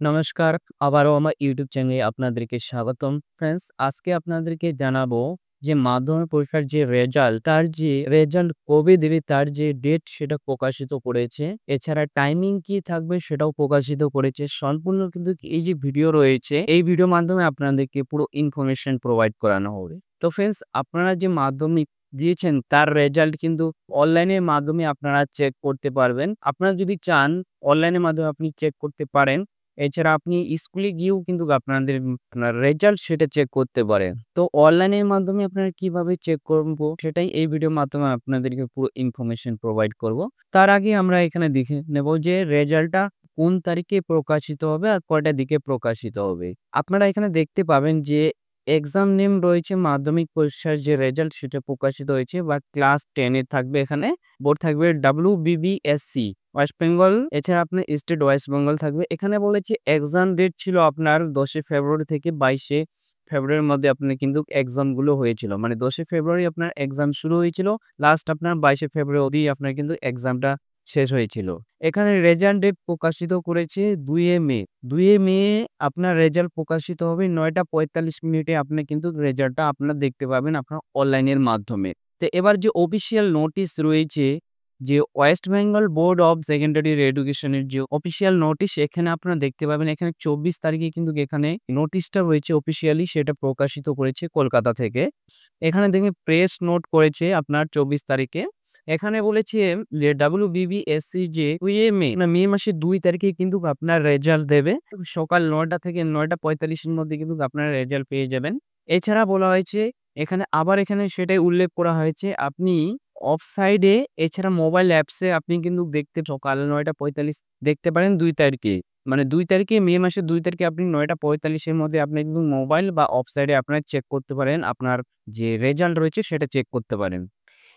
নমস্কার, আবারও আমার ইউটিউব চ্যানেলে আপনাদেরকে স্বাগতম। ফ্রেন্ডস, আজকে আপনাদেরকে জানাবো যে মাধ্যমিক পরীক্ষার যে রেজাল্ট, তার যে রেজাল্ট কবে দেবে তার যে ডেট সেটা প্রকাশিত করেছে। এছাড়া টাইমিং কি থাকবে সেটাও প্রকাশিত করেছে। সম্পূর্ণ কিন্তু এই যে ভিডিও রয়েছে, এই ভিডিওর মাধ্যমে আপনাদেরকে পুরো ইনফরমেশন প্রোভাইড করানো হবে। তো ফ্রেন্ডস, আপনারা যে মাধ্যমিক দিয়েছেন তার রেজাল্ট কিন্তু অনলাইনের মাধ্যমে আপনারা চেক করতে পারবেন। আপনারা যদি চান অনলাইনের মাধ্যমে আপনি চেক করতে পারেন। এছাড়া আপনি স্কুলে গিয়েও কিন্তু আপনার রেজাল্ট সেটা চেক করতে পারেন। তো অনলাইনের মাধ্যমে আপনারা কিভাবে চেক করব সেটাই এই ভিডিওর মাধ্যমে আপনাদেরকে পুরো ইনফরমেশন প্রোভাইড করব। তার আগে আমরা এখানে দেখে নেব যে রেজাল্টটা কোন তারিখে প্রকাশিত হবে আর কয়টার দিকে প্রকাশিত হবে। আপনারা এখানে দেখতে পাবেন যে এক্সাম নেম রয়েছে, মাধ্যমিক পরীক্ষার যে রেজাল্ট সেটা প্রকাশিত হয়েছে বা ক্লাস 10 এর থাকবে, এখানে বোর্ড থাকবে WBBSC ওয়েস্ট বেঙ্গল। এছাড়া আপনার স্টেট ওয়েস্ট বেঙ্গল থাকবে। এখানে বলেছে এক্সাম ডেট ছিল আপনার 10 ফেব্রুয়ারি থেকে 22 ফেব্রুয়ারির মধ্যে আপনার কিন্তু এক্সাম গুলো হয়েছিল। মানে 10 ফেব্রুয়ারি আপনার এক্সাম শুরু হয়েছিল, লাস্ট আপনার 22 ফেব্রুয়ারি অবধি আপনার কিন্তু এক্সামটা শেষ হয়েছিল। এখানে রেজাল্ট ডেট প্রকাশিত করেছে 2 মে। 2 মে আপনার রেজাল্ট প্রকাশিত হবে 9টা 45 মিনিটে। আপনি কিন্তু রেজাল্টটা আপনার দেখতে পাবেন আপনার অনলাইনের মাধ্যমে। তো এবার যে অফিসিয়াল নোটিশ রয়েছে, যে West Bengal board of secondary এডুকেশনের যে অফিসিয়াল নোটিশ, এখানে আপনারা দেখতে পাবেন এখানে 24 তারিখে কিন্তু এখানে নোটিশটা রয়েছে অফিসিয়ালি, সেটা প্রকাশিত করেছে কলকাতা থেকে। এখানে দেখে প্রেস নোট করেছে আপনার 24 তারিখে। এখানে বলেছে যে WBBSC যে 2 মে না মে মাসের 2 তারিখে কিন্তু আপনার রেজাল্ট দেবে। সকাল 9টা থেকে 9টা 45 এর মধ্যে কিন্তু আপনারা রেজাল্ট পেয়ে যাবেন। এছাড়া বলা হয়েছে এখানে সেটাই উল্লেখ করা হয়েছে, আপনি অফসাইডে এছাড়া মোবাইল অ্যাপসে আপনি কিন্তু দেখতে সকাল 9টা 45 দেখতে পারেন 2 তারিখে। মানে 2 তারিখে, মে মাসের 2 তারিখে আপনি 9টা 45 এর মধ্যে আপনি কিন্তু মোবাইল বা অফসাইডে আপনারা চেক করতে পারেন। আপনার যে রেজাল্ট রয়েছে সেটা চেক করতে পারেন।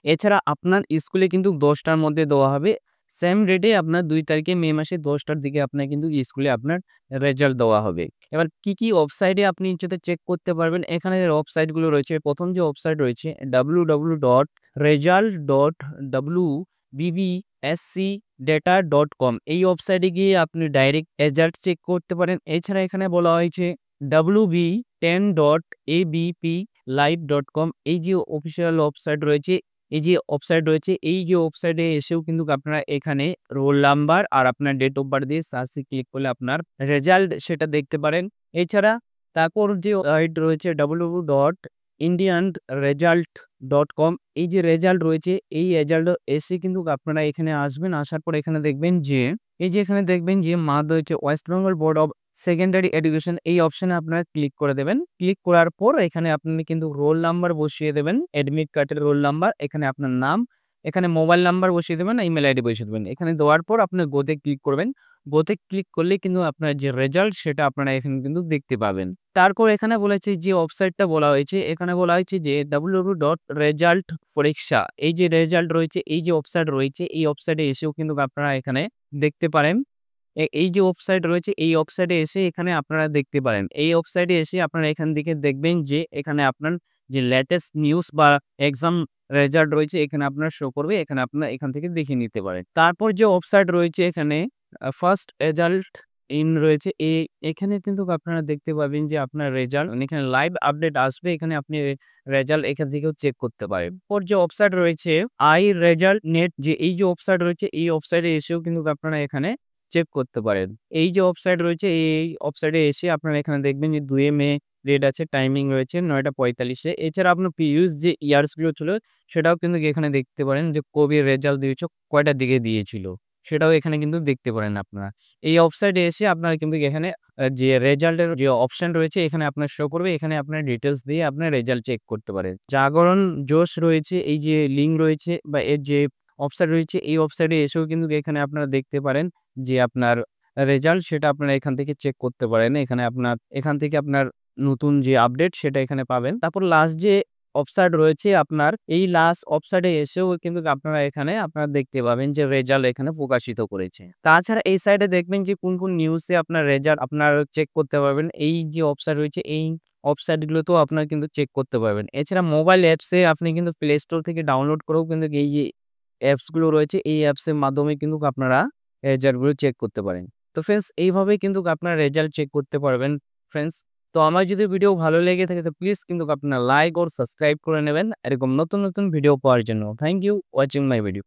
এছাড়া আপনার স্কুলে কিন্তু 10টার মধ্যে দেওয়া হবে। সেম ডেটে আপনার 2 তারিখে মে মাসের 10টার দিকে আপনার কিন্তু স্কুলে আপনার রেজাল্ট দেওয়া হবে। এবার কি ওয়েবসাইটে আপনি যেটা চেক করতে পারবেন, এখানে ওয়েবসাইটগুলো রয়েছে। প্রথম যে ওয়েবসাইট রয়েছে www.result.wbbscdata.com, এই ওয়েবসাইটে গিয়ে আপনি ডাইরেক্ট রেজাল্ট চেক করতে পারেন। এছাড়া এখানে বলা হয়েছে wb10.abplive.com, এই যে অফিসিয়াল ওয়েবসাইট রয়েছে, এই যে ওয়েবসাইটে এসেও কিন্তু আপনারা এখানে রোল নাম্বার আর আপনার ডেট অফ বার্থ দিয়ে সার্চে ক্লিক করলে আপনার রেজাল্ট সেটা দেখতে পারেন। এছাড়া তারপর যে ওয়েবসাইট রয়েছে www.indianresult.com, এই যে রেজাল্ট রয়েছে, এই রেজাল্ট এসে কিন্তু আপনারা এখানে আসবেন। আসার পর এখানে দেখবেন যে এখানে দেখবেন যে হচ্ছে West Bengal board of secondary education, এই অপশনে আপনারা ক্লিক করে দেবেন। ক্লিক করার পর এখানে আপনি কিন্তু রোল নাম্বার বসিয়ে দেবেন, অ্যাডমিট কার্ডের রোল নাম্বার, এখানে আপনার নাম, এখানে মোবাইল নাম্বার বসিয়ে দেবেন, ইমেল আইডি বসিয়ে দেবেন। এখানে দেওয়ার পর আপনি গোতে ক্লিক করবেন। গোতে ক্লিক করলে কিন্তু আপনার যে রেজাল্ট সেটা আপনারা এখানে কিন্তু দেখতে পাবেন। তারপর এখানে বলেছে যে ওয়েবসাইটটা বলা হয়েছে, এখানে বলা হয়েছে যে www.result.পরীক্ষা, এই যে রেজাল্ট রয়েছে, এই যে ওয়েবসাইট রয়েছে, এই ওয়েবসাইটে এসেও কিন্তু আপনারা এখানে দেখতে পারেন। এই যে ওয়েবসাইট রয়েছে, এই ওয়েবসাইটে এসে এখানে আপনারা দেখতে পারেন। এই ওয়েবসাইটে এসে আপনারা এখান থেকে দেখবেন যে এখানে আপনার যে লেটেস্ট নিউজ বা এক্সাম রেজাল্ট রয়েছে এখানে আপনার শো করবে। এখানে আপনারা এখান থেকে দেখে নিতে পারেন। তারপর যে ওয়েবসাইট রয়েছে এখানে ফার্স্ট রেজাল্ট ইন রয়েছে, এখানে কিন্তু আপনারা দেখতে পাবেন যে আপনার রেজাল্ট, এখানে লাইভ আপডেট আসবে। এখানে আপনি রেজাল্ট এখান থেকেও চেক করতে পারেন। পর যে ওয়েবসাইট রয়েছে আই রেজাল্ট নেট, যে এই যে ওয়েবসাইট রয়েছে, এই ওয়েবসাইটে এসেও কিন্তু আপনারা এখানে চেক করতে পারেন। এই যে ওয়েবসাইট রয়েছে, এই ওয়েবসাইটে এসে আপনারা এখানে দেখবেন যে 2 মে ডেট আছে, টাইমিং রয়েছে 9টা 45-এ। এছাড়া আপনার প্রিভিয়াস যে ইয়ার্স গুলো ছিল সেটাও কিন্তু এখানে দেখতে পারেন যে কবে রেজাল্ট দিয়েছে, কয়টার দিকে দিয়েছিল, সেটাও এখানে কিন্তু দেখতে পারেন আপনারা। এই ওয়েবসাইটে এসে আপনারা কিন্তু এখানে যে রেজাল্টের যে অপশন রয়েছে এখানে আপনার শো করবে। এখানে আপনার ডিটেইলস দিয়ে আপনার রেজাল্ট চেক করতে পারেন। জাগরণ জোশ রয়েছে, এই যে লিঙ্ক রয়েছে বা এর যে ওয়েবসাইট রয়েছে, এই ওয়েবসাইটে এসেও কিন্তু এখানে আপনারা দেখতে পারেন যে আপনার রেজাল্ট সেটা আপনারা এখান থেকে চেক করতে পারেন। এখান থেকে আপনার নতুন যে আপডেট সেটা এখানে পাবেন। তারপর লাস্ট যে ওয়েবসাইট রয়েছে আপনার, এই লাস্ট ওয়েবসাইটে এসেও কিন্তু আপনারা দেখতে পাবেন যে রেজাল্ট এখানে প্রকাশিত করেছে। তাছাড়া এই সাইডে দেখবেন যে কোন নিউজে আপনার রেজাল্ট আপনার চেক করতে পারবেন। এই যে ওয়েবসাইট রয়েছে, এই ওয়েবসাইট গুলোতেও আপনারা কিন্তু চেক করতে পারবেন। এছাড়া মোবাইল অ্যাপসে আপনি কিন্তু প্লে স্টোর থেকে ডাউনলোড করেও কিন্তু এই যে অ্যাপস গুলো রয়েছে, এই অ্যাপস এর মাধ্যমে কিন্তু আপনারা রেজাল্ট গুলো চেক করতে পারেন। তো ফ্রেন্ডস এইভাবেই কিন্তু আপনারা রেজাল্ট চেক করতে পারবেন ফ্রেন্ডস। তো আমার যদি ভিডিও ভালো লেগে থাকে তো প্লিজ কিন্তু আপনারা লাইক ও সাবস্ক্রাইব করে নেবেন এরকম নতুন ভিডিও পাওয়ার জন্য। Thank you watching my video.